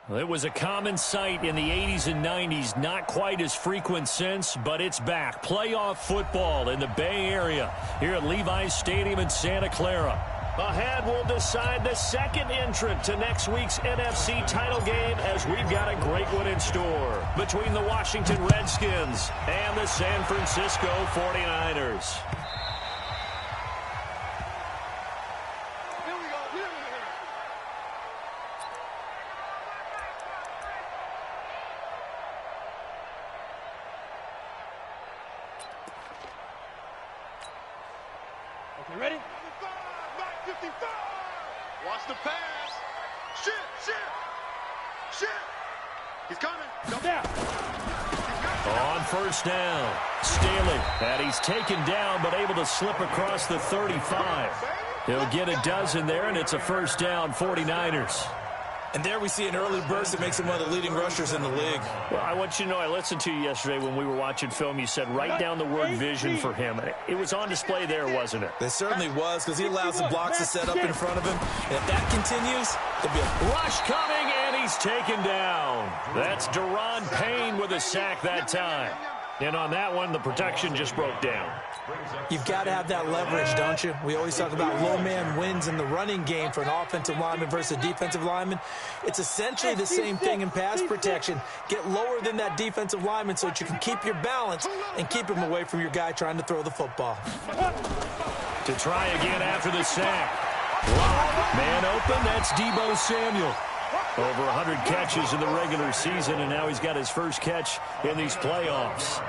Well, it was a common sight in the 80s and 90s, not quite as frequent since, but it's back. Playoff football in the Bay Area here at Levi's Stadium in Santa Clara. Ahead, we'll decide the second entrant to next week's NFC title game as we've got a great one in store between the Washington Redskins and the San Francisco 49ers. Okay, ready? Watch the pass. Shit. He's coming. Down. On first down, Staley, and he's taken down but able to slip across the 35. He'll get a dozen there, and it's a first down, 49ers. And there we see an early burst that makes him one of the leading rushers in the league. Well, I want you to know, I listened to you yesterday when we were watching film. You said write down the word vision for him. It was on display there, wasn't it? It certainly was, because he allows the blocks to set up in front of him. And if that continues, there'll be a rush coming, and he's taken down. That's Deron Payne with a sack that time. And on that one, the protection just broke down. You've got to have that leverage, don't you? We always talk about low man wins in the running game for an offensive lineman versus a defensive lineman. It's essentially the same thing in pass protection. Get lower than that defensive lineman so that you can keep your balance and keep him away from your guy trying to throw the football. To try again after the sack. Wow. Man open, that's Deebo Samuel. Over 100 catches in the regular season, and now he's got his first catch in these playoffs.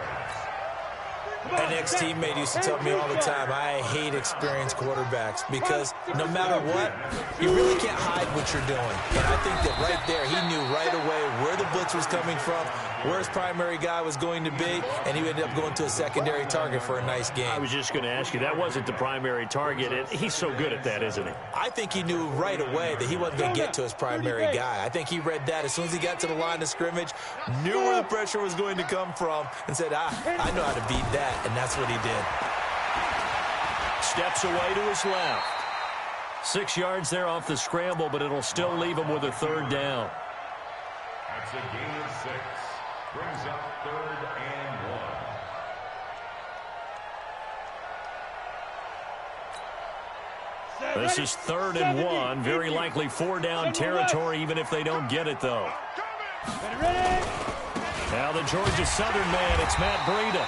An ex-teammate used to tell me all the time, I hate experienced quarterbacks because no matter what, you really can't hide what you're doing. And I think that right there, he knew right away where the blitz was coming from, where his primary guy was going to be, and he ended up going to a secondary target for a nice game. I was just going to ask you, that wasn't the primary target. He's so good at that, isn't he? I think he knew right away that he wasn't going to get to his primary guy. I think he read that as soon as he got to the line of scrimmage, knew where the pressure was going to come from, and said, I know how to beat that. And that's what he did. Steps away to his left. 6 yards there off the scramble, but it'll still leave him with a third down. That's a gain of 6. Brings up 3rd and 1. This is 3rd and 1. Very likely 4-down territory, even if they don't get it, though. Now the Georgia Southern man, it's Matt Breida.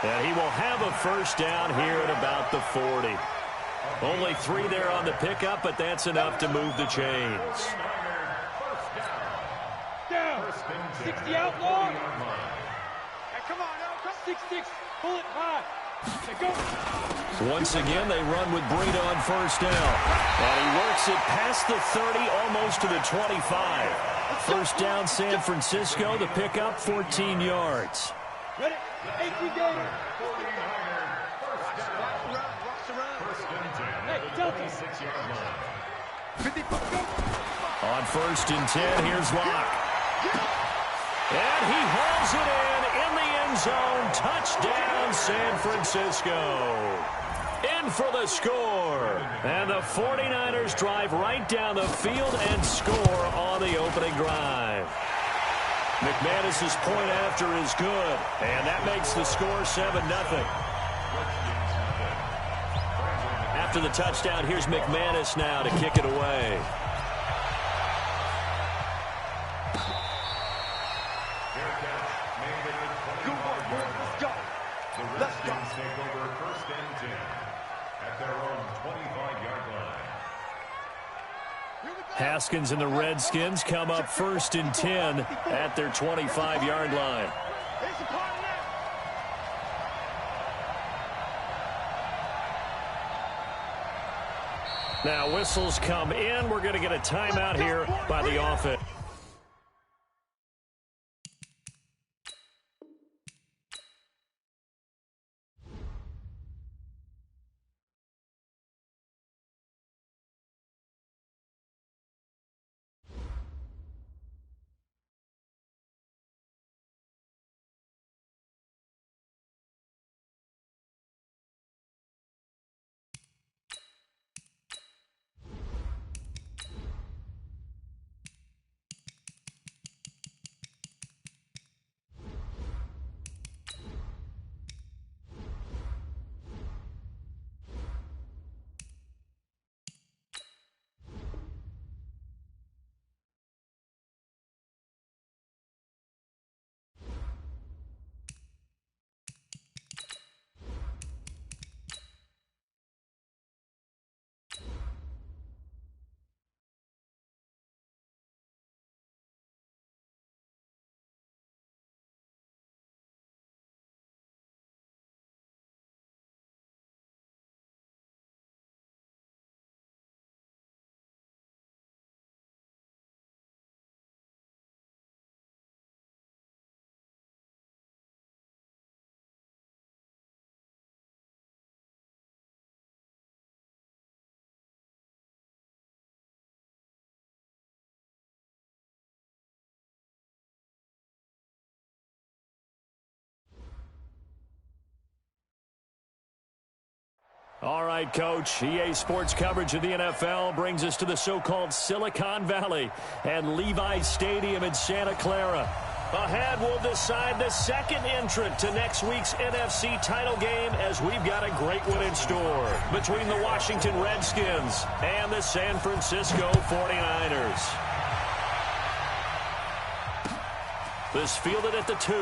And he will have a first down here at about the 40. Only 3 there on the pickup, but that's enough to move the chains. Down. 60 out long. Hey, come on, now. 6-6. Pull it high. Hey, go. Once again, they run with Breida on first down. And he works it past the 30, almost to the 25. First down, San Francisco. The pickup, 14 yards. Ready? 18 games. On 1st and 10, here's Locke. And he hauls it in the end zone. Touchdown, San Francisco. In for the score. And the 49ers drive right down the field and score on the opening drive. McManus's point after is good, and that makes the score 7-0. After the touchdown, here's McManus now to kick it away. Let's go. Take over 1st and 10 at their own 25-yard line. Haskins and the Redskins come up 1st and 10 at their 25-yard line. Now whistles come in. We're going to get a timeout here by the offense. All right, Coach. EA Sports coverage of the NFL brings us to the so-called Silicon Valley and Levi's Stadium in Santa Clara. Ahead, we'll decide the second entrant to next week's NFC title game as we've got a great one in store between the Washington Redskins and the San Francisco 49ers. This fielded at the 2.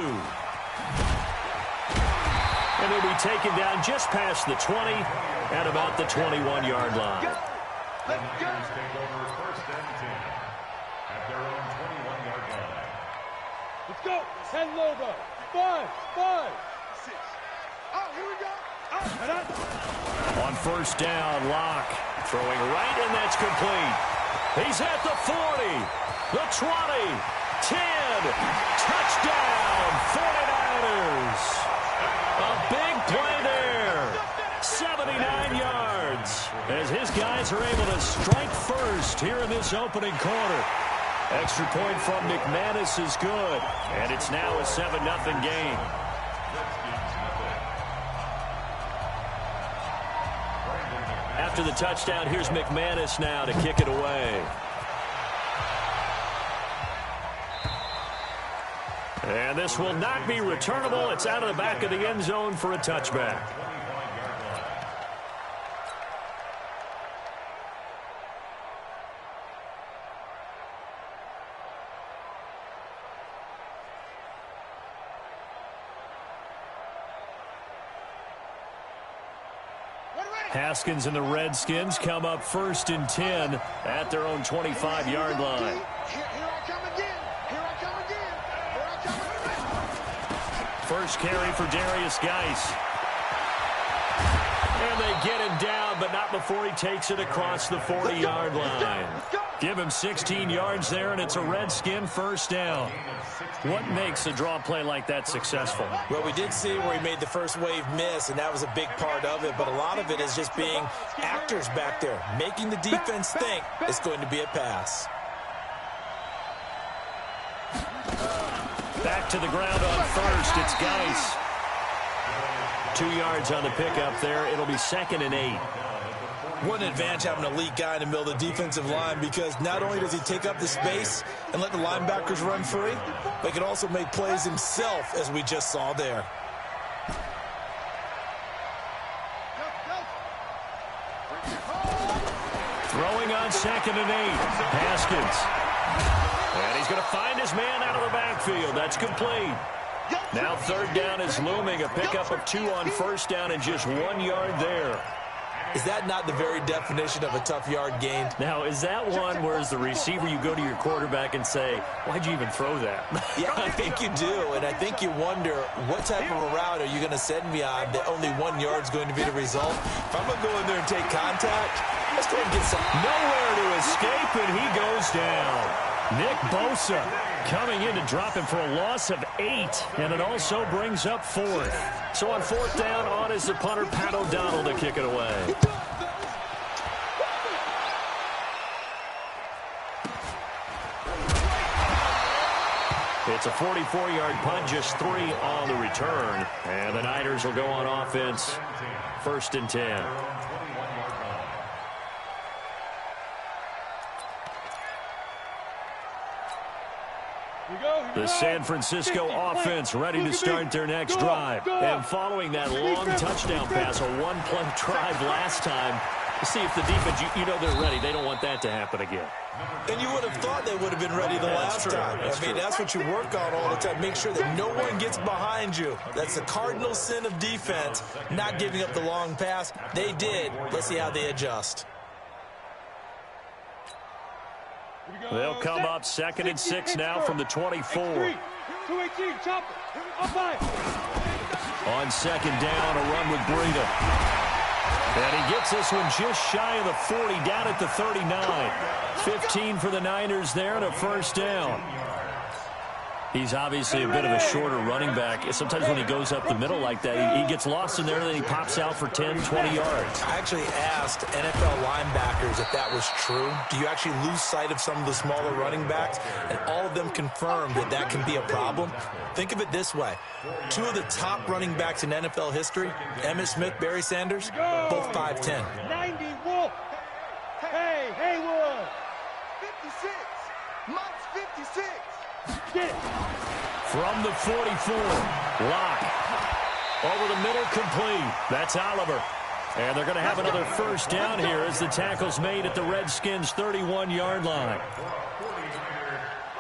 And he'll be taken down just past the 20 at about the 21-yard line. The Niners take over first and 10 at their own 21-yard line. Let's go. 10 Lobo. 5, 5, 6. Oh, here we go. Oh, On first down, Locke throwing right, and that's complete. He's at the 40, the 20, 10. Touchdown, 49ers. A big play there. 79 yards as his guys are able to strike first here in this opening quarter. Extra point from McManus is good, and it's now a 7-0 game. After the touchdown, here's McManus now to kick it away. And this will not be returnable. It's out of the back of the end zone for a touchback. Haskins and the Redskins come up first and 10 at their own 25-yard line. Here I come again. Here I come again. Here I come again. First carry for Darius Geis. And they get him down, but not before he takes it across the 40-yard line. Give him 16 yards there, and it's a Redskin first down. What makes a draw play like that successful? Well, we did see where he made the first wave miss, and that was a big part of it. But a lot of it is just being actors back there, making the defense think it's going to be a pass. Back to the ground on first. It's Geis. 2 yards on the pickup there. It'll be 2nd and 8. What an advantage having an elite guy in the middle of the defensive line, because not only does he take up the space and let the linebackers run free, but he can also make plays himself, as we just saw there. Throwing on 2nd and 8. Haskins. And he's going to find his man out of the backfield. That's complete. Now 3rd down is looming. A pickup of 2 on first down and just 1 yard there. Is that not the very definition of a tough yard gain? Now, is that one where as the receiver you go to your quarterback and say, why'd you even throw that? Yeah, I think you do, and I think you wonder what type of a route are you going to send me on that only 1 yard's going to be the result? If I'm going to go in there and take contact, let's go and get some. Nowhere to escape, and he goes down. Nick Bosa coming in to drop him for a loss of 8, and it also brings up 4th. So on 4th down, on is the punter, Pat O'Donnell, to kick it away. It's a 44-yard punt, just 3 on the return. And the Niners will go on offense, 1st and 10. The San Francisco offense ready to start their next drive. And following that long touchdown pass, a one-play drive last time, to see if the defense, you know they're ready. They don't want that to happen again. And you would have thought they would have been ready the last time. I mean, that's what you work on all the time. Make sure that no one gets behind you. That's the cardinal sin of defense, not giving up the long pass. They did. Let's see how they adjust. They'll come up 2nd and 6 now from the 24. On 2nd down, a run with Breida. And he gets this one just shy of the 40, down at the 39. 15 for the Niners there and a first down. He's obviously a bit of a shorter running back. Sometimes when he goes up the middle like that, he gets lost in there, and then he pops out for 10, 20 yards. I actually asked NFL linebackers if that was true. Do you actually lose sight of some of the smaller running backs? And all of them confirmed that that can be a problem. Think of it this way. Two of the top running backs in NFL history, Emmitt Smith, Barry Sanders, both 5'10". 90, Wolf. Hey, Haywood. 56. Mott's 56. Get it. From the 44, Locke. Over the middle, complete. That's Oliver. And they're going to have another first down here as the tackle's made at the Redskins' 31-yard line.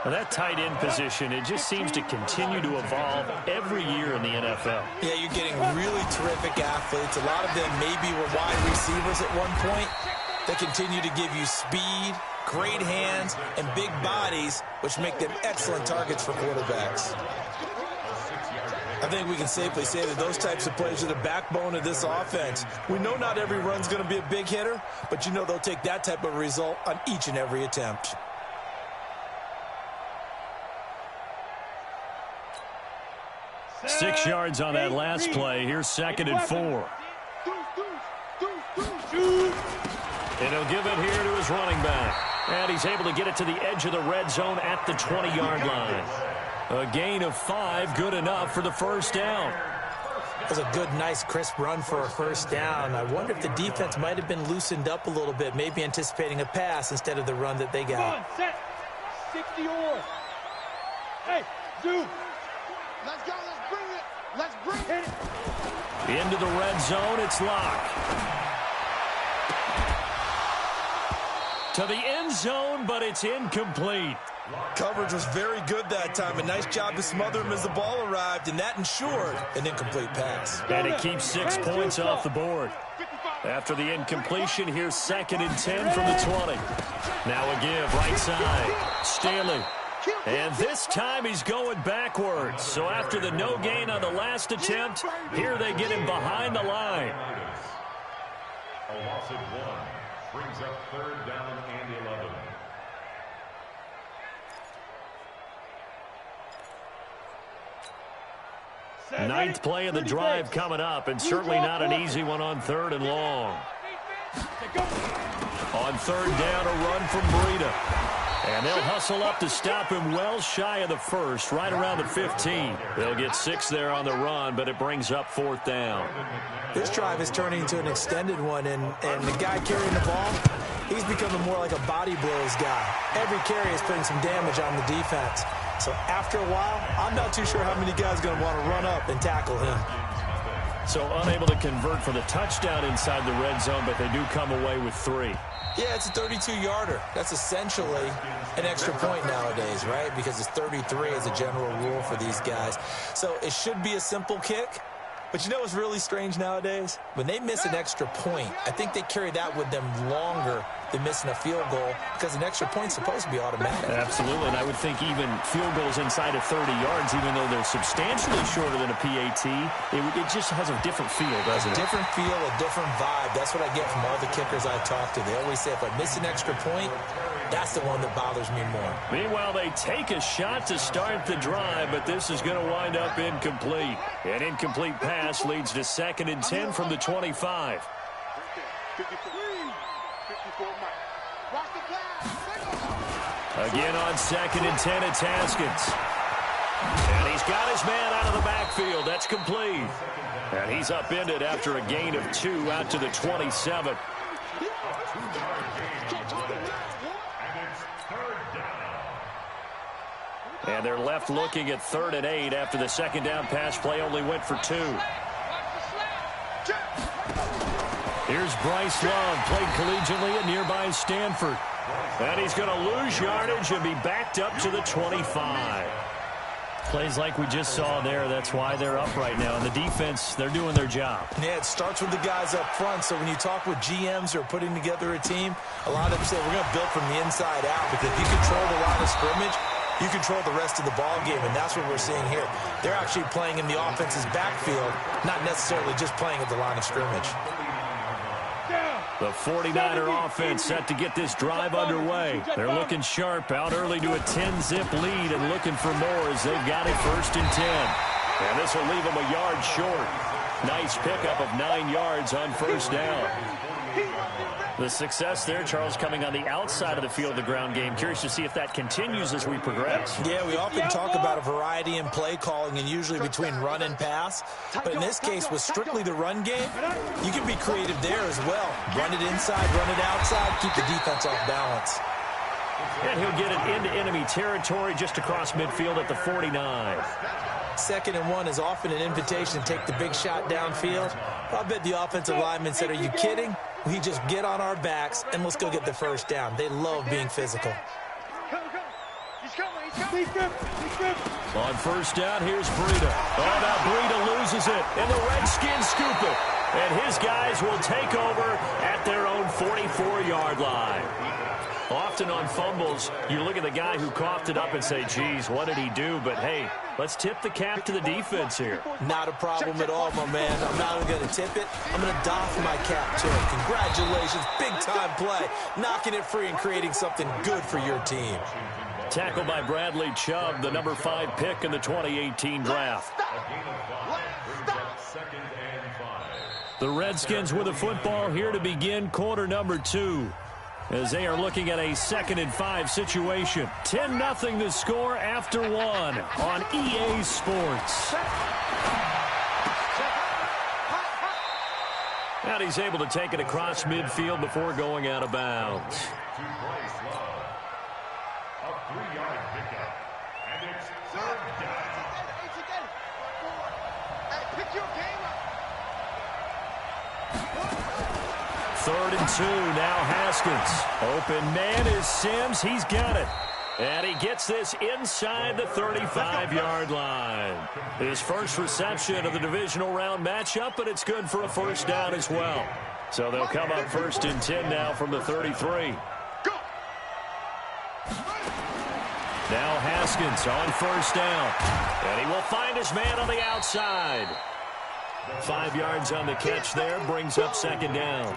Well, that tight end position, it just seems to continue to evolve every year in the NFL. Yeah, you're getting really terrific athletes. A lot of them maybe were wide receivers at one point. They continue to give you speed, great hands, and big bodies, which make them excellent targets for quarterbacks. I think we can safely say that those types of plays are the backbone of this offense. We know not every run's going to be a big hitter, but you know they'll take that type of result on each and every attempt. Six yards on that last play. Here's 2nd and 4. And he'll give it here to his running back. And he's able to get it to the edge of the red zone at the 20-yard line. A gain of 5, good enough for the first down. That was a good, nice, crisp run for a first down. I wonder if the defense might have been loosened up a little bit, maybe anticipating a pass instead of the run that they got. Come on, set. 60 or. Hey, Zoom. Let's go. Let's bring it. Let's bring it. Into the red zone, it's Locke. To the end zone, but it's incomplete. Coverage was very good that time. A nice job to smother him as the ball arrived, and that ensured an incomplete pass. And it keeps 6 points off the board. After the incompletion, here's 2nd and 10 from the 20. Now a give, right side. Stanley. And this time he's going backwards. So after the no gain on the last attempt, here they get him behind the line. A loss of 1 brings up 3rd down and 11. Ninth play of the drive coming up, and certainly not an easy one on 3rd and long. On 3rd down, a run from Breida. And they'll hustle up to stop him well shy of the 1st, right around the 15. They'll get 6 there on the run, but it brings up 4th down. This drive is turning into an extended one, and the guy carrying the ball, he's becoming more like a body blows guy. Every carry is putting some damage on the defense. So after a while, I'm not too sure how many guys are going to want to run up and tackle him. So unable to convert for the touchdown inside the red zone, but they do come away with 3. Yeah, it's a 32-yarder. That's essentially an extra point nowadays, right? Because it's 33 as a general rule for these guys. So it should be a simple kick. But you know what's really strange nowadays? When they miss an extra point, I think they carry that with them longer than missing a field goal because an extra point's supposed to be automatic. Absolutely, and I would think even field goals inside of 30 yards, even though they're substantially shorter than a PAT, it just has a different feel, doesn't it? A different feel, a different vibe. That's what I get from all the kickers I talk to. They always say if I miss an extra point, that's the one that bothers me more. Meanwhile, they take a shot to start the drive, but this is going to wind up incomplete. An incomplete pass leads to 2nd and 10 from the 25. 54 Watch the flag. Again on 2nd and 10, it's Haskins. And he's got his man out of the backfield. That's complete. And he's upended after a gain of 2 out to the 27. And they're left looking at 3rd and 8 after the 2nd down pass play only went for 2. Here's Bryce Love, played collegiately at nearby Stanford. And he's going to lose yardage and be backed up to the 25. Plays like we just saw there, that's why they're up right now. And the defense, they're doing their job. Yeah, it starts with the guys up front. So when you talk with GMs who are putting together a team, a lot of them say we're going to build from the inside out. Because if you control the line of scrimmage, you control the rest of the ball game, and that's what we're seeing here. They're actually playing in the offense's backfield, not necessarily just playing at the line of scrimmage. The 49er offense set to get this drive underway. They're looking sharp, out early to a 10-zip lead and looking for more as they've got it 1st and 10. And this will leave them a yard short. Nice pickup of 9 yards on 1st down. The success there, Charles, coming on the outside of the field of the ground game. Curious to see if that continues as we progress. Yeah, we often talk about a variety in play calling and usually between run and pass. But in this case, with strictly the run game, you can be creative there as well. Run it inside, run it outside, keep the defense off balance. And he'll get it into enemy territory just across midfield at the 49. 2nd and 1 is often an invitation to take the big shot downfield. I bet the offensive lineman said, are you kidding? We just get on our backs and let's go get the 1st down. They love being physical. On 1st down, here's Breida. Oh, now Breida loses it, and the Redskins scoop it. And his guys will take over at their own 44-yard line. Often on fumbles, you look at the guy who coughed it up and say, geez, what did he do? But, hey, let's tip the cap to the defense here. Not a problem at all, my man. I'm not only going to tip it, I'm going to doff my cap to him. Congratulations, big-time play. Knocking it free and creating something good for your team. Tackled by Bradley Chubb, the number 5 pick in the 2018 draft. The Redskins with the football here to begin quarter number 2. As they are looking at a 2nd and 5 situation. 10-0 the score after 1 on EA Sports. And he's able to take it across midfield before going out of bounds. A 3-yard pickup. And it's 3rd down. Pick your game up. 3rd and 2, now Haskins. Open man is Sims. He's got it. And he gets this inside the 35-yard line. His first reception of the divisional round matchup, but it's good for a 1st down as well. So they'll come up 1st and 10 now from the 33. Now Haskins on 1st down. And he will find his man on the outside. 5 yards on the catch there, brings up 2nd down.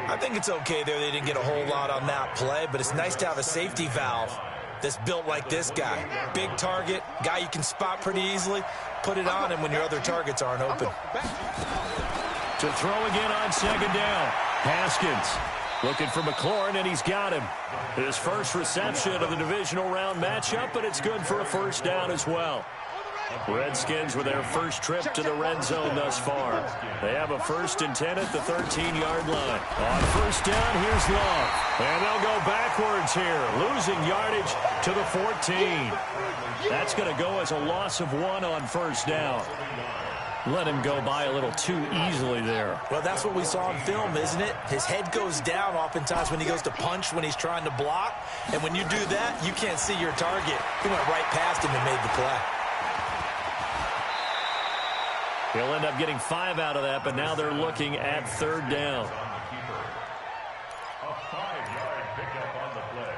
I think it's okay there. They didn't get a whole lot on that play, but it's nice to have a safety valve that's built like this guy. Big target, guy you can spot pretty easily. Put it on him when your other targets aren't open. To throw again on 2nd down. Haskins looking for McLaurin, and he's got him. His first reception of the divisional round matchup, but it's good for a 1st down as well. Redskins with their first trip to the red zone thus far. They have a 1st and 10 at the 13-yard line. On 1st down, here's Love. And they'll go backwards here, losing yardage to the 14. That's going to go as a loss of 1 on 1st down. Let him go by a little too easily there. Well, that's what we saw in film, isn't it? His head goes down oftentimes when he goes to punch, when he's trying to block. And when you do that, you can't see your target. He went right past him and made the play. He'll end up getting 5 out of that, but now they're looking at 3rd down. A 5-yard pickup on the play.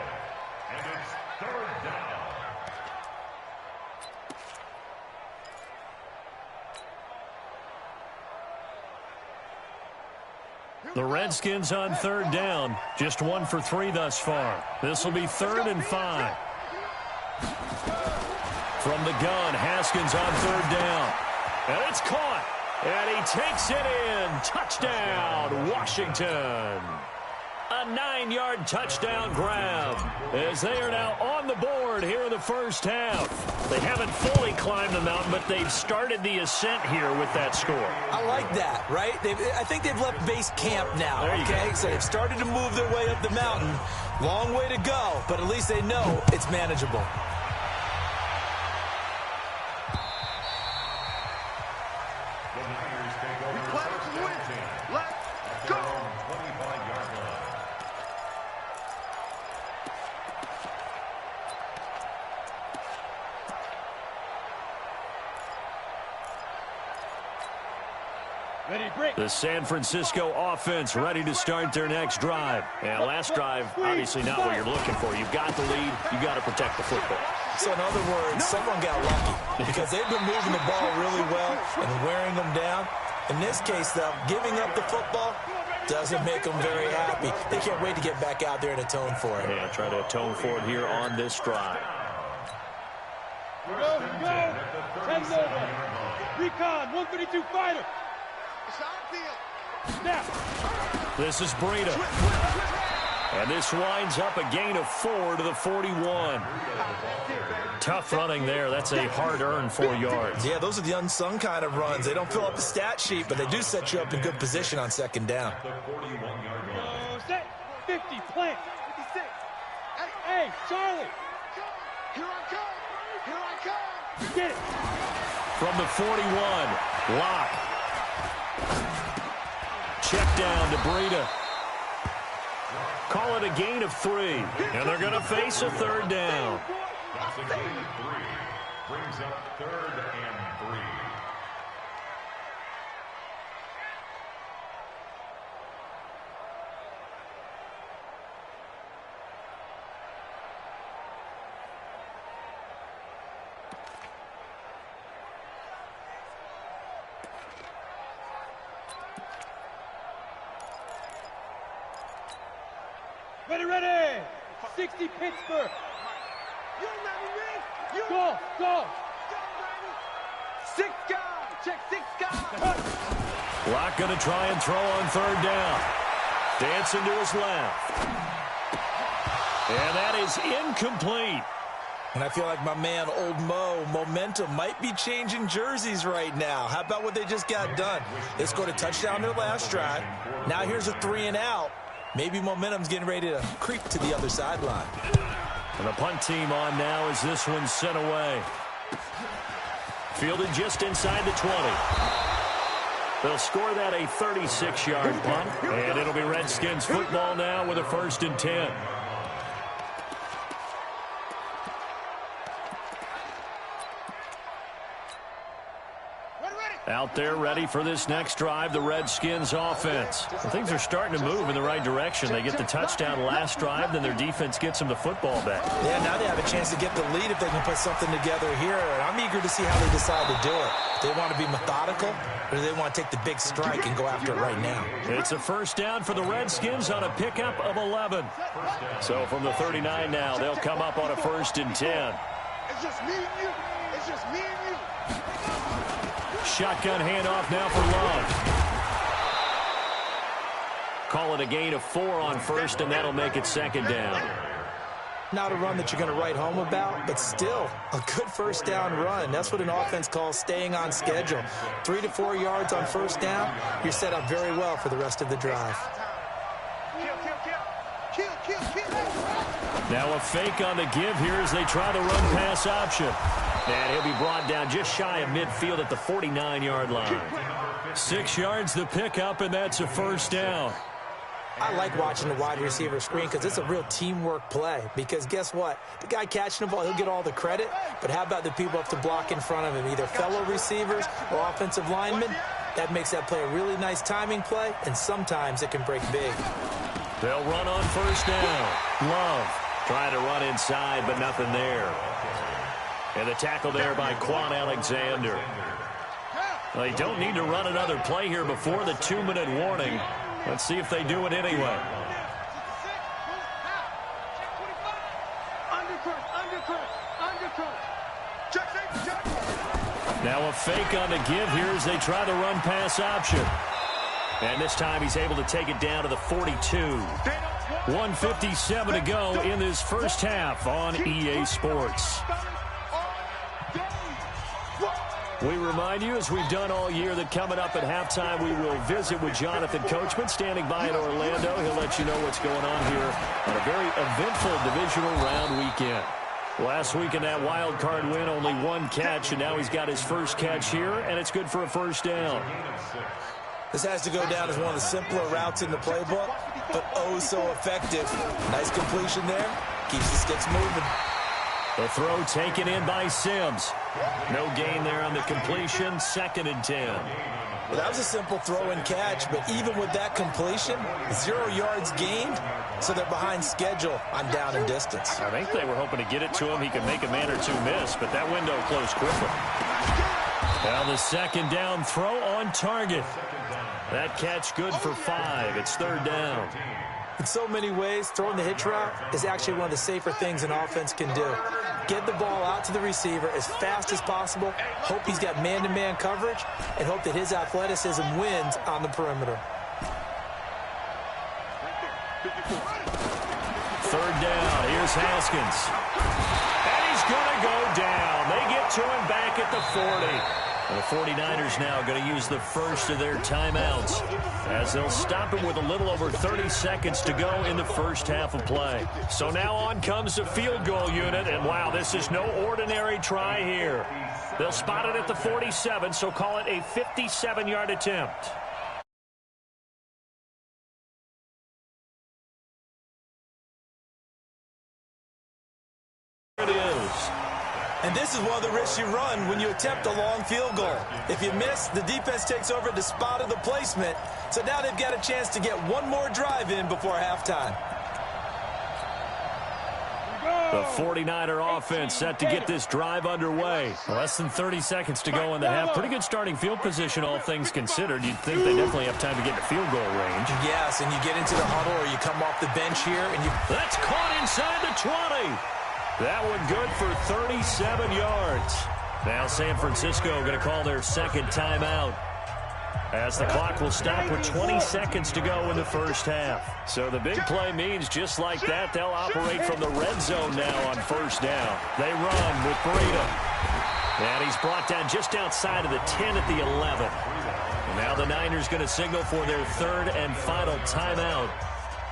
And it's 3rd down. The Redskins on 3rd down. Just 1 for 3 thus far. This will be 3rd and 5. From the gun, Haskins on 3rd down. And it's caught. And he takes it in. Touchdown, Washington. A 9-yard touchdown grab as they are now on the board here in the first half. They haven't fully climbed the mountain, but they've started the ascent here with that score. I like that, right? I think they've left base camp now, okay? So they've started to move their way up the mountain. Long way to go, but at least they know it's manageable. The San Francisco offense ready to start their next drive. And last drive, obviously not what you're looking for. You've got the lead. You've got to protect the football. So in other words, someone got lucky because they've been moving the ball really well and wearing them down. In this case, though, giving up the football, Doesn't make them very happy. They can't wait to get back out there and atone for it. Yeah, try to atone for it here on this drive. Go, go. 10 over. Recon, 132 fighter. It's outfield. Snap. This is Breida. And this winds up a gain of 4 to the 41. Tough running there. That's a hard-earned 4 yards. Yeah, those are the unsung kind of runs. They don't fill up the stat sheet, but they do set you up in good position on second down. Set. 50, plant. 56. Hey, Charlie. Here I come. Here I come. Get it. From the 41, Locke. Check down to Breida. Call it a gain of 3, and they're going to face a third down. That's a gain of 3. Brings up 3rd and 3. Ready, ready. 60 Pittsburgh. You remember me? You Go, go. Six guys. Check 6 guys. Locke going to try and throw on third down. Dancing to his left. And that is incomplete. And I feel like my man, Old Mo, momentum might be changing jerseys right now. How about what they just got done? They scored a touchdown their last drive. Now here's a 3 and out. Maybe momentum's getting ready to creep to the other sideline. And the punt team on now as this one's sent away. Fielded just inside the 20. They'll score that a 36-yard punt, and it'll be Redskins football now with a 1st and 10. Out there ready for this next drive, the Redskins offense. Well, things are starting to move in the right direction. They get the touchdown last drive, then their defense gets them the football back. Yeah, now they have a chance to get the lead if they can put something together here. And I'm eager to see how they decide to do it. Do they want to be methodical, or do they want to take the big strike and go after it right now? It's a 1st down for the Redskins on a pickup of 11. So from the 39 now, they'll come up on a 1st and 10. It's just me and you. It's just me and you. Shotgun handoff now for Love. Call it a gain of 4 on 1st, and that'll make it 2nd down. Not a run that you're going to write home about, but still a good 1st down run. That's what an offense calls staying on schedule. 3 to 4 yards on 1st down, you're set up very well for the rest of the drive. Now a fake on the give here as they try the run-pass option. And he'll be brought down just shy of midfield at the 49-yard line. 6 yards the pickup, and that's a 1st down. I like watching the wide receiver screen because it's a real teamwork play. Because guess what? The guy catching the ball, he'll get all the credit. But how about the people up to block in front of him, either fellow receivers or offensive linemen? That makes that play a really nice timing play, and sometimes it can break big. They'll run on 1st down. Love trying to run inside, but nothing there. And the tackle there by Quan Alexander. Well, they don't need to run another play here before the 2-minute warning. Let's see if they do it anyway. Now a fake on the give here as they try the run-pass option. And this time he's able to take it down to the 42. 1:57 to go in this 1st half on EA Sports. We remind you, as we've done all year, that coming up at halftime, we will visit with Jonathan Coachman, standing by in Orlando. He'll let you know what's going on here on a very eventful divisional round weekend. Last week in that wild card win, only 1 catch, and now he's got his 1st catch here, and it's good for a 1st down. This has to go down as one of the simpler routes in the playbook, but oh so effective. Nice completion there. Keeps the sticks moving. The throw taken in by Sims. No gain there on the completion. 2nd and 10. Well, that was a simple throw and catch, but even with that completion, 0 yards gained, so they're behind schedule on down and distance. I think they were hoping to get it to him. He could make a man or two miss, but that window closed quickly. Now the second down throw on target. That catch good for 5. It's third down. In so many ways, throwing the hitch route is actually one of the safer things an offense can do. Get the ball out to the receiver as fast as possible, hope he's got man-to-man coverage, and hope that his athleticism wins on the perimeter. Third down. Here's Haskins. And he's going to go down. They get to him back at the 40. And the 49ers now going to use the first of their timeouts as they'll stop him with a little over 30 seconds to go in the first half of play. So now on comes the field goal unit, and wow, this is no ordinary try here. They'll spot it at the 47, so call it a 57-yard attempt. It is. And this is one of the risks you run when you attempt a long field goal. If you miss, the defense takes over the spot of the placement. So now they've got a chance to get one more drive in before halftime. The 49er offense set to get this drive underway. Less than 30 seconds to go in the half. Pretty good starting field position, all things considered. You'd think they definitely have time to get to field goal range. Yes, and you get into the huddle or you come off the bench here and you... That's caught inside the 20. That one good for 37 yards. Now San Francisco going to call their second timeout as the clock will stop with 20 seconds to go in the first half. So the big play means just like that, they'll operate from the red zone now on first down. They run with Breida. And he's brought down just outside of the 10 at the 11. And now the Niners going to signal for their third and final timeout,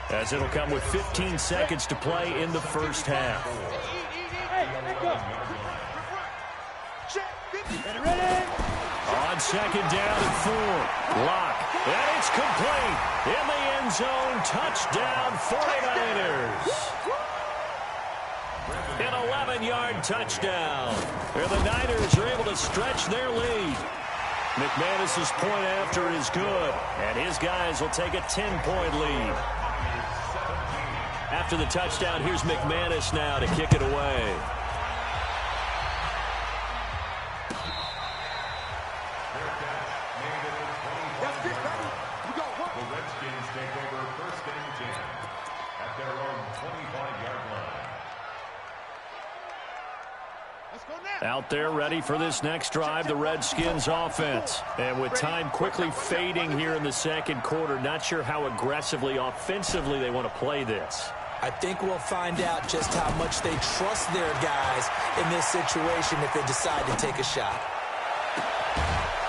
as it'll come with 15 seconds to play in the first half. On second down and 4. Lock. And it's complete. In the end zone. Touchdown 49ers. An 11-yard touchdown. Where the Niners are able to stretch their lead. McManus's point after is good. And his guys will take a 10-point lead. After the touchdown, here's McManus now to kick it away. The Redskins take over first and 10 at their own 25-yard line. Out there ready for this next drive, the Redskins offense. And with time quickly fading here in the second quarter, not sure how aggressively, offensively they want to play this. I think we'll find out just how much they trust their guys in this situation if they decide to take a shot.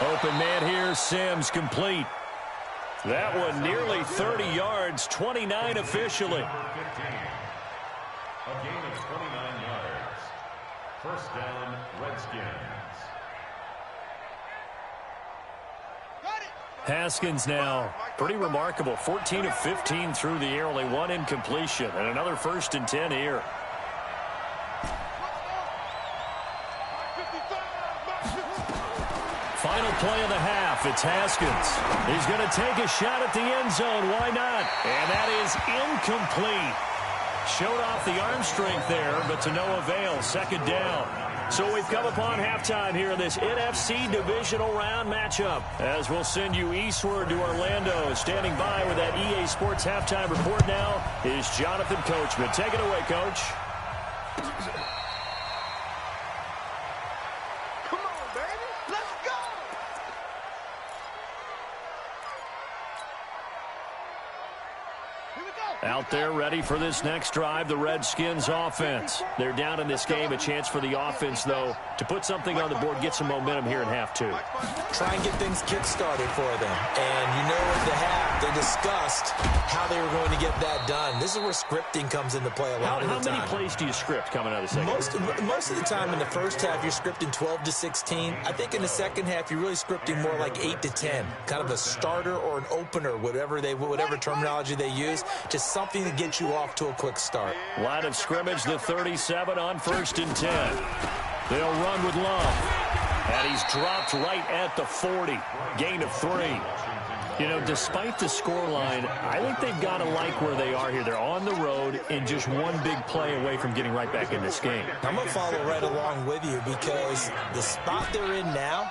Open man here, Sims complete. That one nearly 30 yards, 29 officially. A gain of 29 yards. First down, Redskins. Haskins now, pretty remarkable. 14 of 15 through the air, only one incompletion, and another first and 10 here. Final play of the half, it's Haskins. He's going to take a shot at the end zone, why not? And that is incomplete. Showed off the arm strength there, but to no avail, second down. So we've come upon halftime here in this NFC divisional round matchup. As we'll send you eastward to Orlando. Standing by with that EA Sports halftime report now is Jonathan Coachman. Take it away, Coach. Come on, baby. Let's go. Here we go. Out there ready for this next drive, the Redskins offense. They're down in this game. A chance for the offense, though, to put something on the board, get some momentum here in half two. Try and get things kick-started for them. And you know at the half, they discussed how they were going to get that done. This is where scripting comes into play a lot of the time. How many plays do you script coming out of the second? Most of the time in the first half, you're scripting 12 to 16. I think in the second half, you're really scripting more like 8 to 10. Kind of a starter or an opener, whatever terminology they use. Just something to get you off to a quick start. Line of scrimmage, the 37 on first and 10. They'll run with Love. And he's dropped right at the 40. Gain of 3. You know, despite the scoreline, I think they've got to like where they are here. They're on the road and just one big play away from getting right back in this game. I'm going to follow right along with you because the spot they're in now,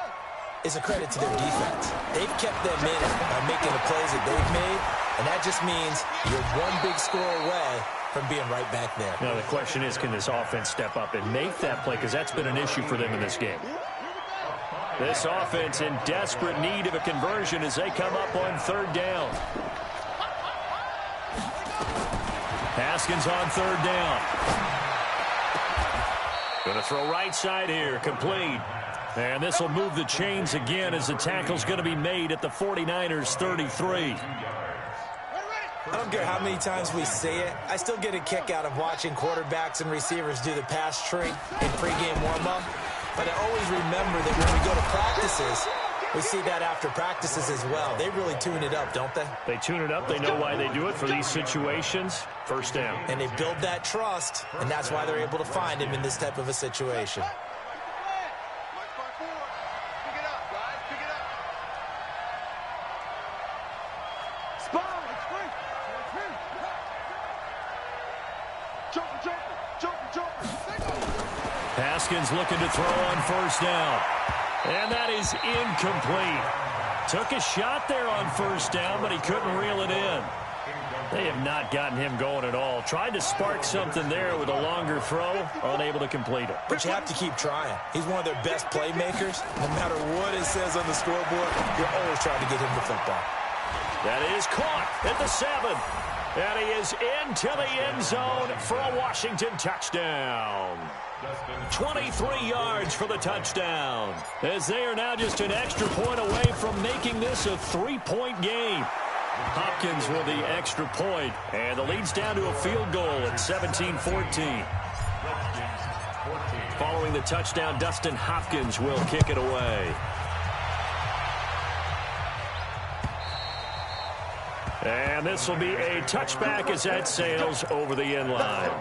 is a credit to their defense. They've kept them in it by making the plays that they've made, and that just means you're one big score away from being right back there. Now, the question is, can this offense step up and make that play? Because that's been an issue for them in this game. This offense in desperate need of a conversion as they come up on third down. Haskins on third down. Going to throw right side here, complete. And this will move the chains again as the tackle's going to be made at the 49ers 33. I don't care how many times we see it. I still get a kick out of watching quarterbacks and receivers do the pass tree in pregame warm-up. But I always remember that when we go to practices, we see that after practices as well. They really tune it up, don't they? They tune it up. They know why they do it for these situations. First down. And they build that trust, and that's why they're able to find him in this type of a situation. Haskins looking to throw on first down. And that is incomplete. Took a shot there on first down, but he couldn't reel it in. They have not gotten him going at all. Tried to spark something there with a longer throw, unable to complete it. But you have to keep trying. He's one of their best playmakers. No matter what it says on the scoreboard, you're always trying to get him the football. That is caught at the 7. And he is into the end zone for a Washington touchdown. 23 yards for the touchdown, as they are now just an extra point away from making this a 3-point game. Hopkins with the extra point, and the lead's down to a field goal at 17-14. Following the touchdown, Dustin Hopkins will kick it away. And this will be a touchback as that sails over the end line.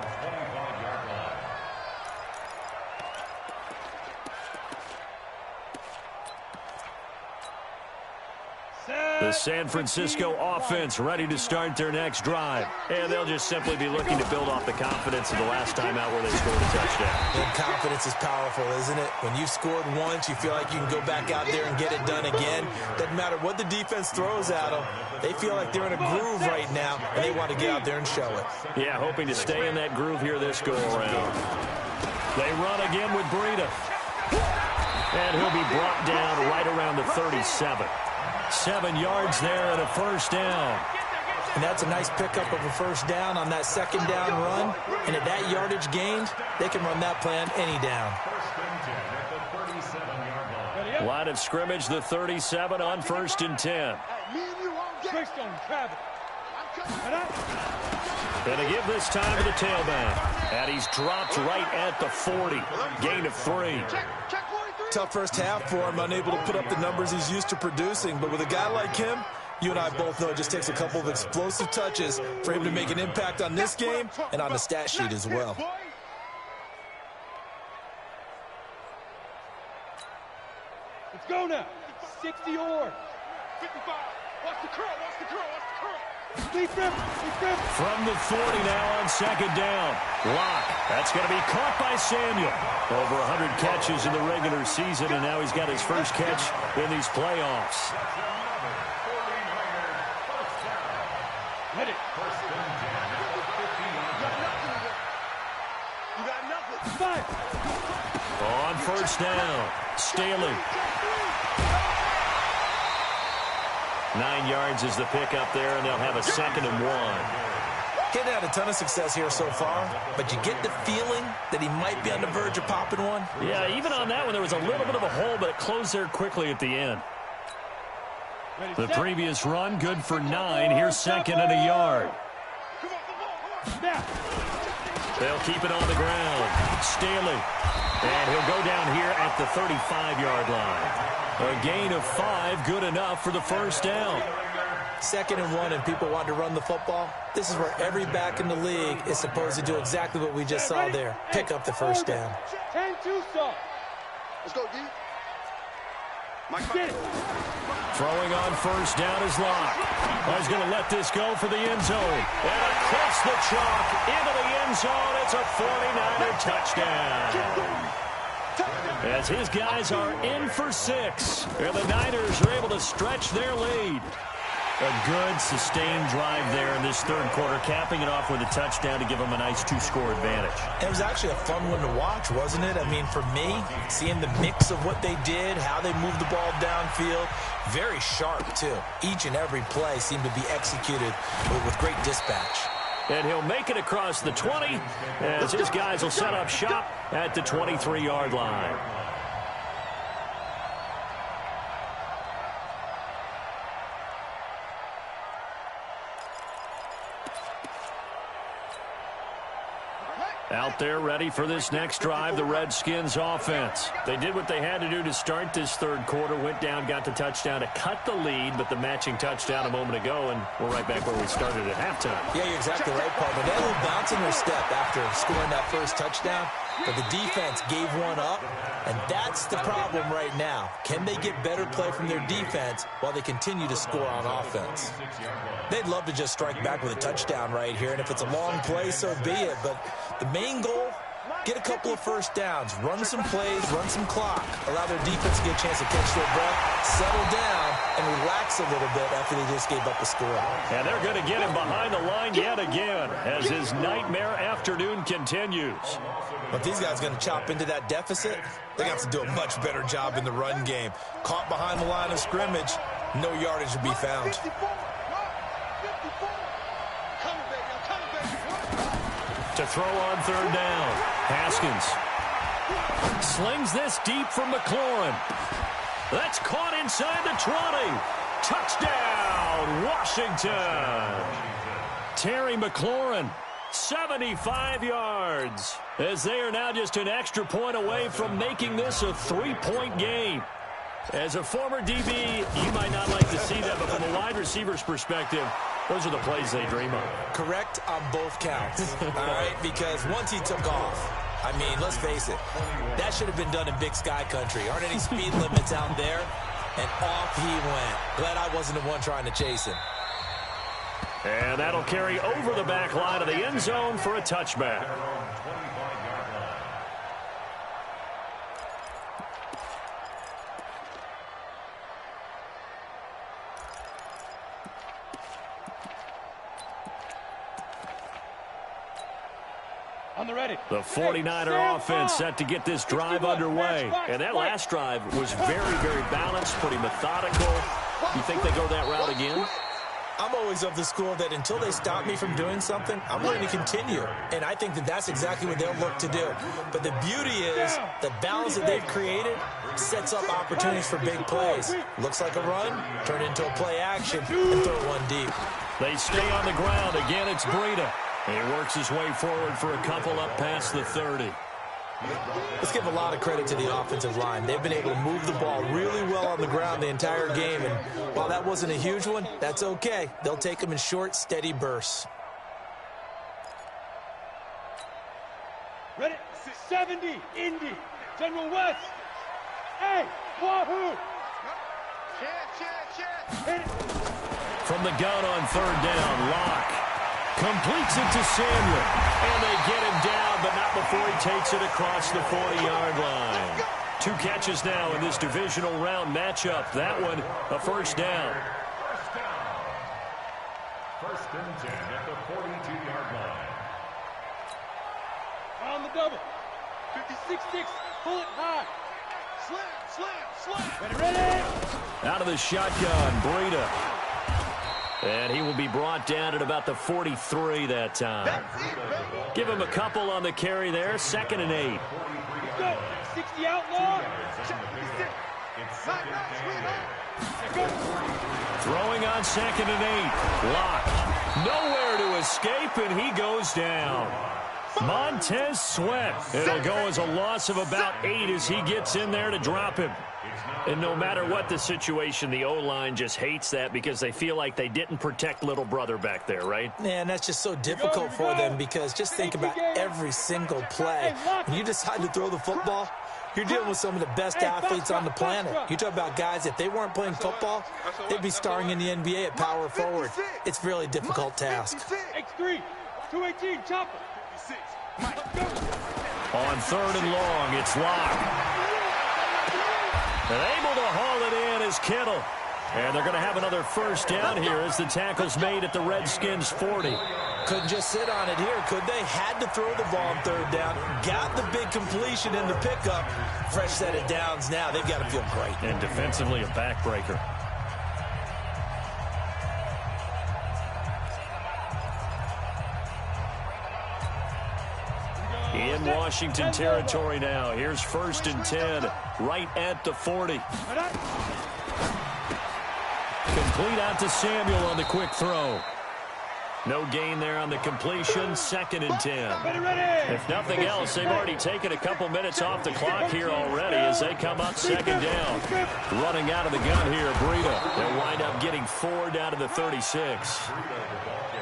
The San Francisco offense ready to start their next drive. And they'll just simply be looking to build off the confidence of the last time out where they scored a touchdown. And confidence is powerful, isn't it? When you've scored once, you feel like you can go back out there and get it done again. Doesn't matter what the defense throws at them. They feel like they're in a groove right now, and they want to get out there and show it. Yeah, hoping to stay in that groove here this go-around. They run again with Breida. And he'll be brought down right around the 37. 7 yards there and a first down. And that's a nice pickup of a first down on that second down run. And at that yardage gained, they can run that play on any down. Line of scrimmage, the 37 on 1st and 10. Going to give this time to the tailback. And he's dropped right at the 40. Gain of 3. Tough first half for him, unable to put up the numbers he's used to producing. But with a guy like him, you and I both know it just takes a couple of explosive touches for him to make an impact on this game and on the stat sheet as well. Let's go now. 60 or 55. Watch the curl, watch the curl, watch the curl. From the 40 now on second down. Lock. That's going to be caught by Samuel. Over 100 catches in the regular season, and now he's got his first catch in these playoffs. Hit it. On first down, Staley. 9 yards is the pickup there, and they'll have a 2nd and 1. Getting had a ton of success here so far, but you get the feeling that he might be on the verge of popping one. Yeah, even on that one, there was a little bit of a hole, but it closed there quickly at the end. The previous run, good for 9. Here's 2nd and a yard. They'll keep it on the ground. Staley. And he'll go down here at the 35-yard line. A gain of 5, good enough for the first down. 2nd and 1, and people want to run the football. This is where every back in the league is supposed to do exactly what we just saw there. Pick up the first down. 10-2 stop. Let's go, D. Throwing on first down is Lock. He's going to let this go for the end zone. And across the chalk into the end zone. It's a 49er touchdown. as his guys are in for 6. And the Niners are able to stretch their lead. A good, sustained drive there in this third quarter, capping it off with a touchdown to give them a nice 2-score advantage. It was actually a fun one to watch, wasn't it? I mean, for me, seeing the mix of what they did, how they moved the ball downfield, very sharp, too. Each and every play seemed to be executed with great dispatch. And he'll make it across the 20 as his guys will set up shop at the 23-yard line. Out there ready for this next drive, the Redskins offense. They did what they had to do to start this third quarter, went down, got the touchdown to cut the lead, but the matching touchdown a moment ago, and we're right back where we started at halftime. Yeah, you're exactly right, Paul. They had a little bounce in their step after scoring that first touchdown, but the defense gave one up, and that's the problem right now. Can they get better play from their defense while they continue to score on offense? They'd love to just strike back with a touchdown right here, and if it's a long play, so be it. But the main goal, get a couple of first downs, run some plays, run some clock, allow their defense to get a chance to catch their breath, settle down, and relax a little bit after they just gave up a score. And they're going to get him behind the line yet again as his nightmare afternoon continues. But these guys are going to chop into that deficit. They got to do a much better job in the run game. Caught behind the line of scrimmage, no yardage to be found. To throw on third down, Haskins slings this deep from McLaurin. That's caught inside the 20. Touchdown, Washington. Terry McLaurin, 75 yards, as they are now just an extra point away from making this a 3-point game. As a former DB, you might not like to see that, but from a wide receiver's perspective, those are the plays they dream of. Correct on both counts, all right? Because once he took off, I mean, let's face it, that should have been done in Big Sky country. Aren't any speed limits out there? And off he went. Glad I wasn't the one trying to chase him. And that'll carry over the back line of the end zone for a touchback. The 49er offense set to get this drive underway. And that last drive was very, very balanced, pretty methodical. You think they go that route again? I'm always of the school that until they stop me from doing something, I'm going to continue. And I think that that's exactly what they'll look to do. But the beauty is the balance that they've created sets up opportunities for big plays. Looks like a run, turn into a play action, and throw one deep. They stay on the ground. Again, it's Breida. He works his way forward for a couple up past the 30. Let's give a lot of credit to the offensive line. They've been able to move the ball really well on the ground the entire game. And while that wasn't a huge one, that's okay. They'll take them in short, steady bursts. Ready? 70, Indy, General West. Hey, Wahoo! Hit it. From the gun on third down, Locke completes it to Samuel. And they get him down, but not before he takes it across the 40-yard line. 2 catches now in this divisional round matchup. That one, a first down. First and 10 at the 42-yard line. On the double. 56-6, pull it high. Slam. Ready. Out of the shotgun, Breida. And he will be brought down at about the 43 that time. Give him a couple on the carry there. 2nd and 8. Go. 60 outlaw. Throwing on 2nd and 8. Locke. Nowhere to escape, and he goes down. Montez Sweat. It'll go as a loss of about 8 as he gets in there to drop him. And no matter what the situation, the O-line just hates that because they feel like they didn't protect little brother back there, right? Man, that's just so difficult for them because just think about every single play. When you decide to throw the football, you're dealing with some of the best athletes on the planet. You talk about guys, if they weren't playing football, they'd be starring in the NBA at power forward. It's a really difficult task. X3, 218, chopper. On 3rd and long, it's Locke. And able to haul it in is Kittle. And they're going to have another first down here as the tackle's made at the Redskins' 40. Couldn't just sit on it here, could they? Had to throw the ball on 3rd down. Got the big completion in the pickup. Fresh set of downs now. They've got to feel great. And defensively, a backbreaker. In Washington territory now. Here's 1st and 10, right at the 40. Complete out to Samuel on the quick throw. No gain there on the completion. 2nd and 10. If nothing else, they've already taken a couple minutes off the clock here already as they come up 2nd down. Running out of the gun here, Breida. They'll wind up getting 4 down to the 36.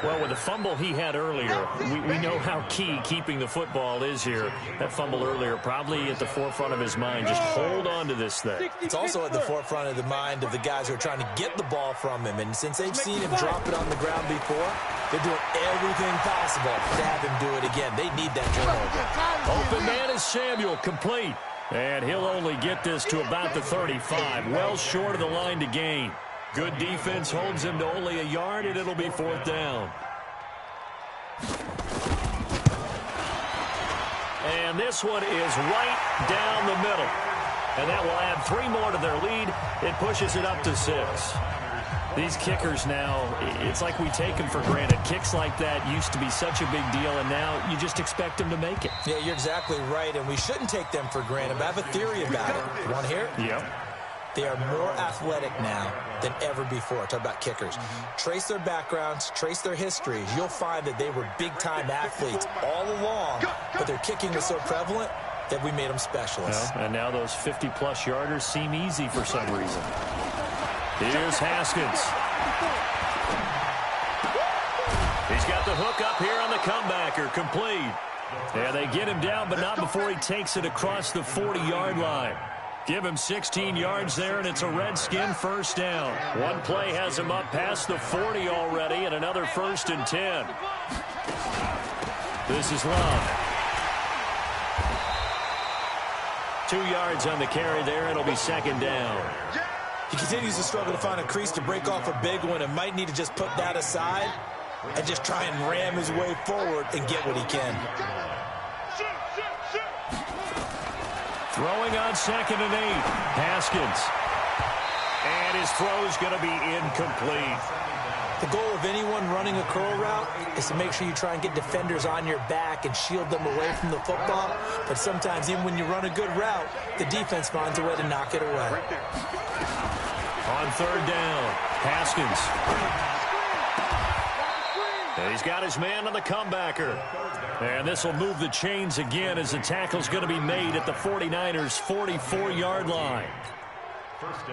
Well, with the fumble he had earlier, we know how key keeping the football is here. That fumble earlier probably at the forefront of his mind. Just hold on to this thing. It's also at the forefront of the mind of the guys who are trying to get the ball from him. And since they've seen him drop it on the ground before, they're doing everything possible to have him do it again. They need that turnover. Open man is Samuel, complete. And he'll only get this to about the 35. Well short of the line to gain. Good defense holds him to only a yard, and it'll be 4th down. And this one is right down the middle. And that will add 3 more to their lead. It pushes it up to 6. These kickers now, it's like we take them for granted. Kicks like that used to be such a big deal, and now you just expect them to make it. Yeah, you're exactly right, and we shouldn't take them for granted. But I have a theory about it. You want to hear it? Yep. They are more athletic now than ever before. Talk about kickers. Trace their backgrounds, trace their histories. You'll find that they were big-time athletes all along, but their kicking was so prevalent that we made them specialists. Well, and now those 50-plus yarders seem easy for some reason. Here's Haskins. He's got the hook up here on the comebacker, complete. Yeah, they get him down, but not before he takes it across the 40-yard line. Give him 16 yards there, and it's a Redskin first down. One play has him up past the 40 already, and another 1st and 10. This is Love. 2 yards on the carry there. It'll be 2nd down. He continues to struggle to find a crease to break off a big one and might need to just put that aside and just try and ram his way forward and get what he can. Throwing on 2nd and 8. Haskins. And his throw's going to be incomplete. The goal of anyone running a curl route is to make sure you try and get defenders on your back and shield them away from the football. But sometimes even when you run a good route, the defense finds a way to knock it away. On 3rd down, Haskins. And he's got his man on the comebacker. And this will move the chains again as the tackle's going to be made at the 49ers' 44-yard line.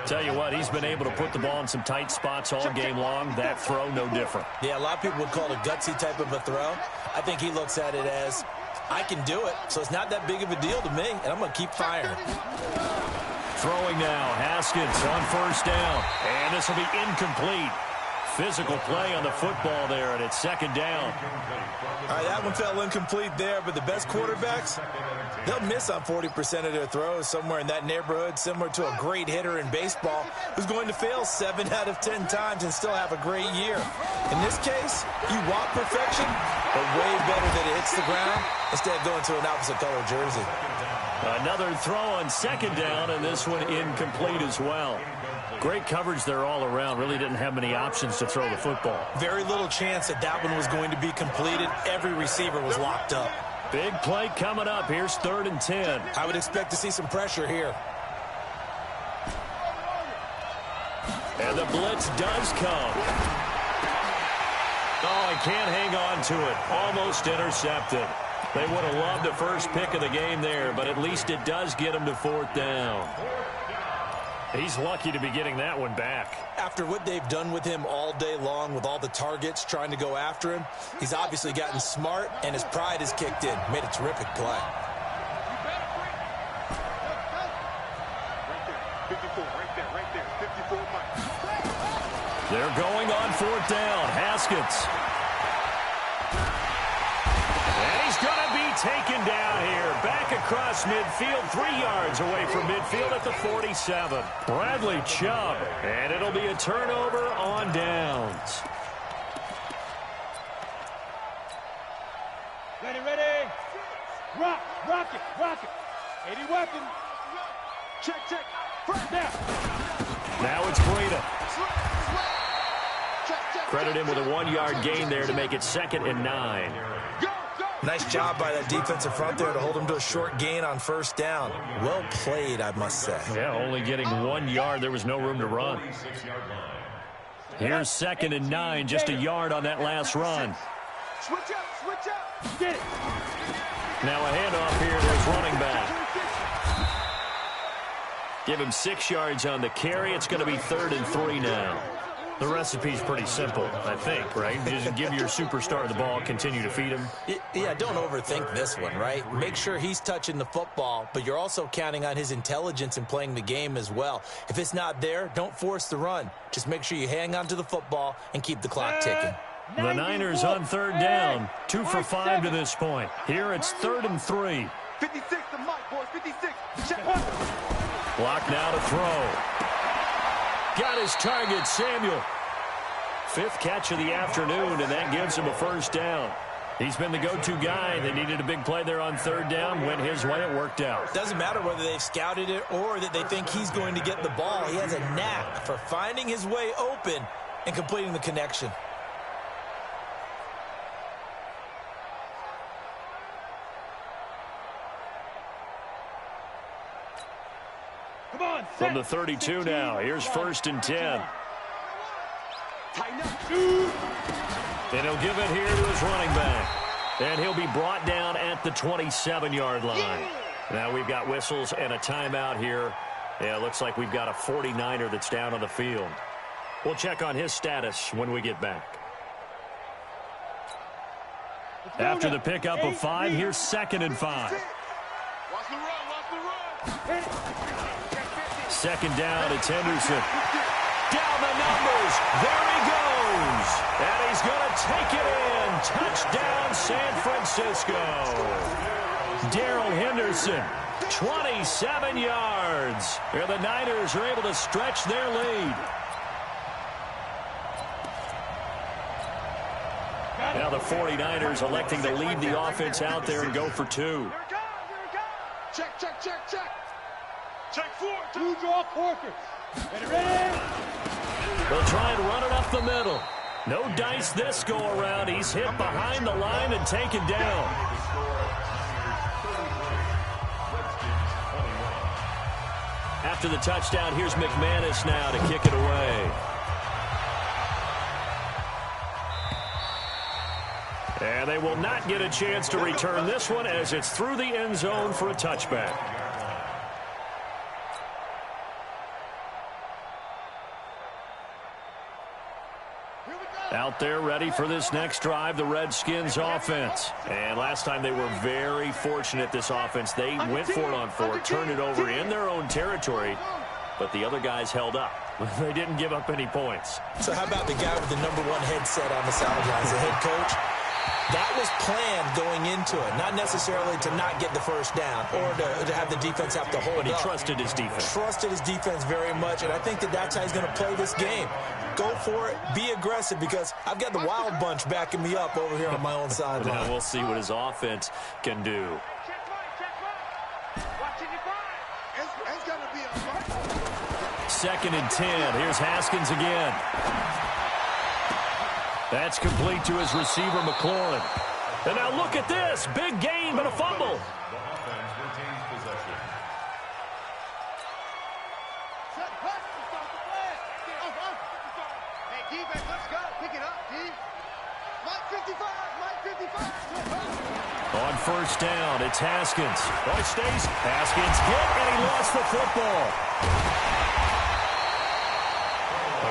Tell you what, he's been able to put the ball in some tight spots all game long. That throw, no different. Yeah, a lot of people would call it a gutsy type of a throw. I think he looks at it as, I can do it, so it's not that big of a deal to me, and I'm going to keep firing. Throwing now, Haskins on 1st down. And this will be incomplete. Physical play on the football there, and it's 2nd down. All right, that one fell incomplete there, but the best quarterbacks, they'll miss on 40% of their throws, somewhere in that neighborhood, similar to a great hitter in baseball who's going to fail 7 out of 10 times and still have a great year. In this case, you want perfection, but way better that it hits the ground instead of going to an opposite color jersey. Another throw on 2nd down, and this one incomplete as well. Great coverage there all around. Really didn't have many options to throw the football. Very little chance that that one was going to be completed. Every receiver was locked up. Big play coming up. Here's 3rd and 10. I would expect to see some pressure here. And the blitz does come. Oh, he can't hang on to it. Almost intercepted. They would have loved the first pick of the game there, but at least it does get him to 4th down. He's lucky to be getting that one back. After what they've done with him all day long with all the targets trying to go after him, he's obviously gotten smart, and his pride has kicked in. Made a terrific play. They're going on 4th down. Haskins. And he's going to be taken down here. Back across midfield, 3 yards away from midfield at the 47. Bradley Chubb, and it'll be a turnover on downs. Ready, ready. Rock it. 80 weapon. Check. First down. Now it's Breida. Credit him with a 1-yard gain there to make it 2nd and 9. Nice job by that defensive front there to hold him to a short gain on first down. Well played, I must say. Yeah, only getting 1 yard. There was no room to run. Here's 2nd and 9, just a yard on that last run. Switch up. Get it. Now a handoff here to his running back. Give him 6 yards on the carry. It's going to be 3rd and 3 now. The recipe's pretty simple, I think, right? Just give your superstar the ball, continue to feed him. Yeah, don't overthink this one, right? Make sure he's touching the football, but you're also counting on his intelligence in playing the game as well. If it's not there, don't force the run. Just make sure you hang on to the football and keep the clock ticking. The Niners on 3rd down. 2 for 5 to this point. Here it's 3rd and 3. 56 to Mike, boys. 56. Check. Block now to throw. Got his target, Samuel. 5th catch of the afternoon, and that gives him a first down. He's been the go-to guy. They needed a big play there on 3rd down. Went his way. It worked out. Doesn't matter whether they've scouted it or that they think he's going to get the ball. He has a knack for finding his way open and completing the connection. From the 32 now, here's 1st and 10. And he'll give it here to his running back. And he'll be brought down at the 27-yard line. Now we've got whistles and a timeout here. Yeah, it looks like we've got a 49er that's down on the field. We'll check on his status when we get back. After the pickup of 5, here's 2nd and 5. Watch the run. 2nd down, it's Henderson. Down the numbers. There he goes. And he's going to take it in. Touchdown, San Francisco. Darrell Henderson, 27 yards. And the Niners are able to stretch their lead. Now the 49ers electing to leave the offense out there and go for 2. Check. Check 4. 2 draw quarters. Ready. They'll try and run it up the middle. No dice this go-around. He's hit behind the line and taken down. After the touchdown, here's McManus now to kick it away. And they will not get a chance to return this one as it's through the end zone for a touchback. Out there ready for this next drive, the Redskins offense. And last time they were very fortunate, this offense. They went for it on 4, turned it over in their own territory, but the other guys held up. They didn't give up any points. So how about the guy with the #1 headset on the sidelines, the head coach? That was planned going into it, not necessarily to not get the first down or to have the defense have to hold But he up. trusted his defense. Trusted his defense very much, and I think that's how he's going to play this game. Go for it, be aggressive, because I've got the wild bunch backing me up over here on my own sideline. Now we'll see what his offense can do. It's going to be a fight. 2nd and 10. Here's Haskins again. That's complete to his receiver, McLaurin. And now look at this. Big gain, but a fumble. The offense retains possession. Hey, defense, let's go. Pick it up, D. Mike 55. On 1st down, it's Haskins. Oh, he stays. Haskins hit, and he lost the football.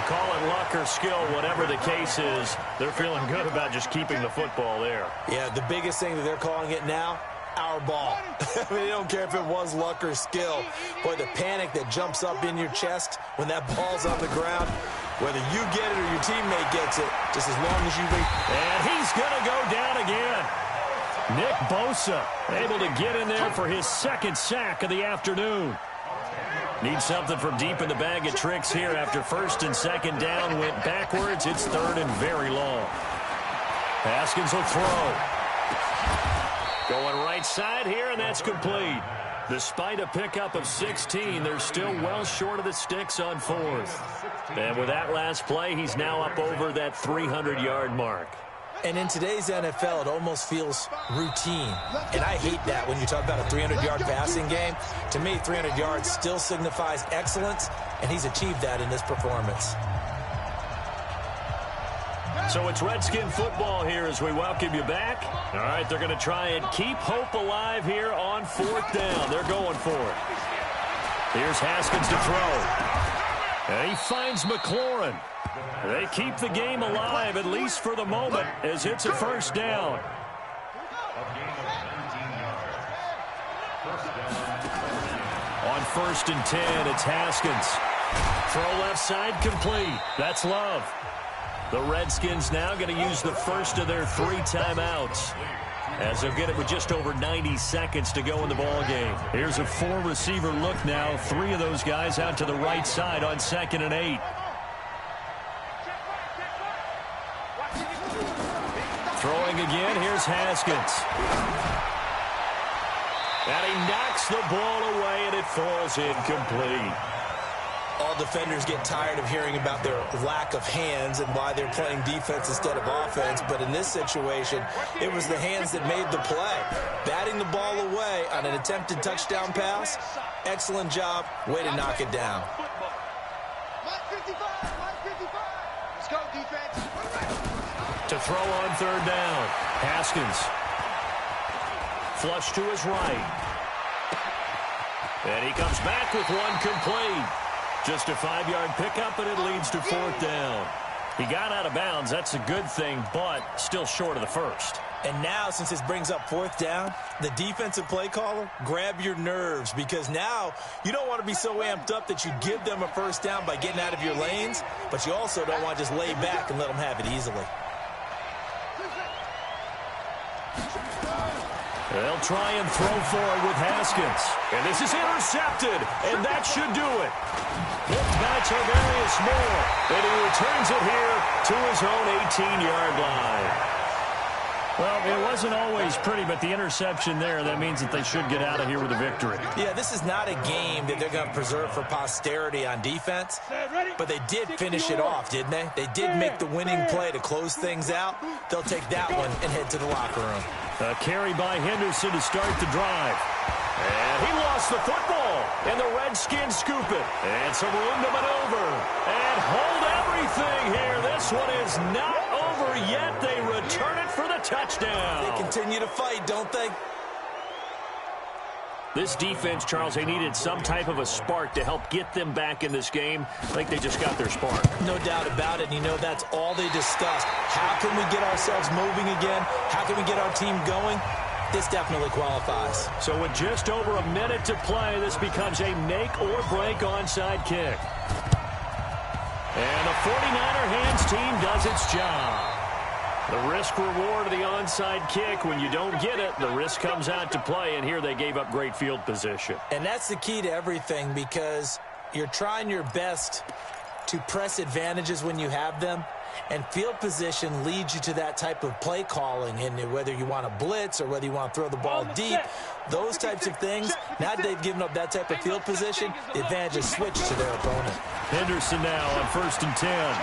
Call it luck or skill, whatever the case is. They're feeling good about just keeping the football there. Yeah, the biggest thing that they're calling it now, our ball. I mean, they don't care if it was luck or skill. Boy, the panic that jumps up in your chest when that ball's on the ground, whether you get it or your teammate gets it, just as long as you reach. And he's going to go down again. Nick Bosa able to get in there for his second sack of the afternoon. Need something from deep in the bag of tricks here after first and second down went backwards. It's third and very long. Haskins will throw. Going right side here, and that's complete. Despite a pickup of 16, they're still well short of the sticks on fourth. And with that last play, he's now up over that 300-yard mark. And in today's NFL, it almost feels routine. And I hate that when you talk about a 300-yard passing game. To me, 300 yards still signifies excellence, and he's achieved that in this performance. So it's Redskin football here as we welcome you back. All right, they're going to try and keep hope alive here on fourth down. They're going for it. Here's Haskins to throw. And he finds McLaurin. They keep the game alive, at least for the moment, as it's a first down. On first and 10, it's Haskins. Throw left side complete. That's Love. The Redskins now going to use the first of their 3 timeouts, as they'll get it with just over 90 seconds to go in the ball game. Here's a 4-receiver look now. 3 of those guys out to the right side on 2nd and 8. Throwing again, here's Haskins. And he knocks the ball away, and it falls incomplete. All defenders get tired of hearing about their lack of hands and why they're playing defense instead of offense. But in this situation, it was the hands that made the play. Batting the ball away on an attempted touchdown pass. Excellent job. Way to knock it down. Let's go, defense. To throw on 3rd down. Haskins. Flush to his right. And he comes back with one complete. Just a 5-yard pickup, and it leads to 4th down. He got out of bounds. That's a good thing, but still short of the first. And now, since this brings up 4th down, the defensive play caller, grab your nerves, because now you don't want to be so amped up that you give them a first down by getting out of your lanes, but you also don't want to just lay back and let them have it easily. They'll try and throw for it with Haskins. And this is intercepted, and that should do it. Looked back to Various Moore, and he returns it here to his own 18-yard line. Well, it wasn't always pretty, but the interception there, that means that they should get out of here with a victory. Yeah, this is not a game that they're going to preserve for posterity on defense, but they did finish it off, didn't they? They did make the winning play to close things out. They'll take that one and head to the locker room. A carry by Henderson to start the drive. And he lost the football, and the Redskins scoop it. And some room to maneuver. And hold everything here. This one is not over yet. They return it for the touchdown. They continue to fight, don't they? This defense, Charles, they needed some type of a spark to help get them back in this game. I think they just got their spark. No doubt about it. And you know, that's all they discussed. How can we get ourselves moving again? How can we get our team going? This definitely qualifies. So with just over a minute to play, this becomes a make-or-break onside kick. And the 49er hands team does its job. The risk-reward of the onside kick, when you don't get it, the risk comes out to play, and here they gave up great field position. And that's the key to everything, because you're trying your best to press advantages when you have them, and field position leads you to that type of play calling, and whether you want to blitz or whether you want to throw the ball deep, those types of things, now that they've given up that type of field position, the advantage is switched to their opponent. Henderson now on 1st and 10.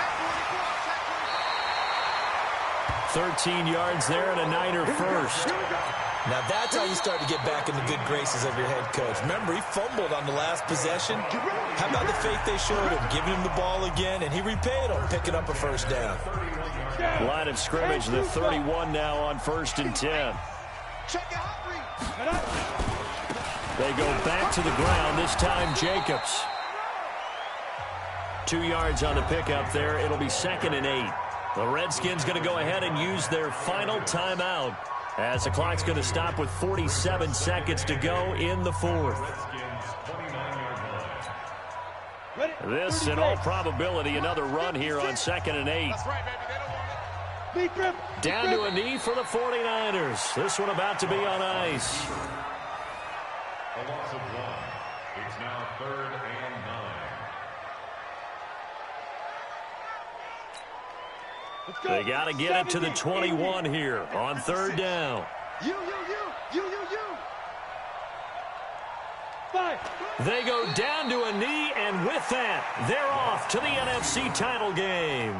13 yards there and a Niner first. Now that's how you start to get back in the good graces of your head coach. Remember, he fumbled on the last possession. How about the faith they showed him, giving him the ball again, and he repaid them, picking up a first down. Line of scrimmage, the 31 now on 1st and 10. They go back to the ground, this time Jacobs. 2 yards on the pickup there. It'll be 2nd and 8. The Redskins going to go ahead and use their final timeout, as the clock's going to stop with 47 seconds to go in the fourth. This, in all probability, another run here on 2nd and 8. Down to a knee for the 49ers. This one about to be on ice. A loss of 1. It's now 3rd and 9. They got to get it to the 21 here on 3rd down. You. They go down to a knee, and with that, they're off to the NFC title game.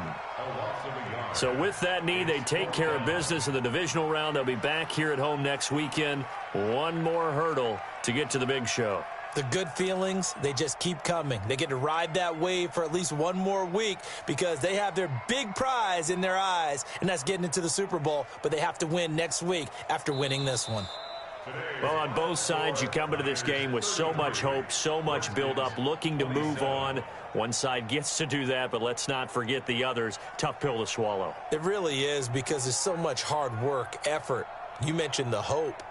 So with that knee, they take care of business in the divisional round. They'll be back here at home next weekend. One more hurdle to get to the big show. The good feelings, they just keep coming. They get to ride that wave for at least one more week because they have their big prize in their eyes, and that's getting into the Super Bowl. But they have to win next week after winning this one. Well, on both sides, you come into this game with so much hope, so much build-up, looking to move on. One side gets to do that, but let's not forget the others. Tough pill to swallow. It really is because there's so much hard work, effort. You mentioned the hope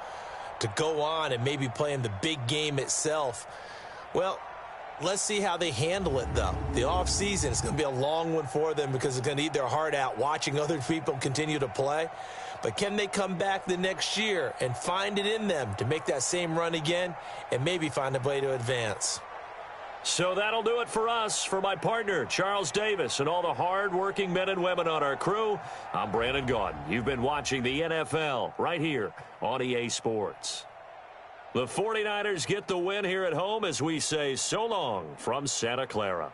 to go on and maybe play in the big game itself. Well, let's see how they handle it, though. The offseason is going to be a long one for them because it's going to eat their heart out watching other people continue to play. But can they come back the next year and find it in them to make that same run again and maybe find a way to advance? So that'll do it for us. For my partner, Charles Davis, and all the hard-working men and women on our crew, I'm Brandon Gaudin. You've been watching the NFL right here on EA Sports. The 49ers get the win here at home as we say so long from Santa Clara.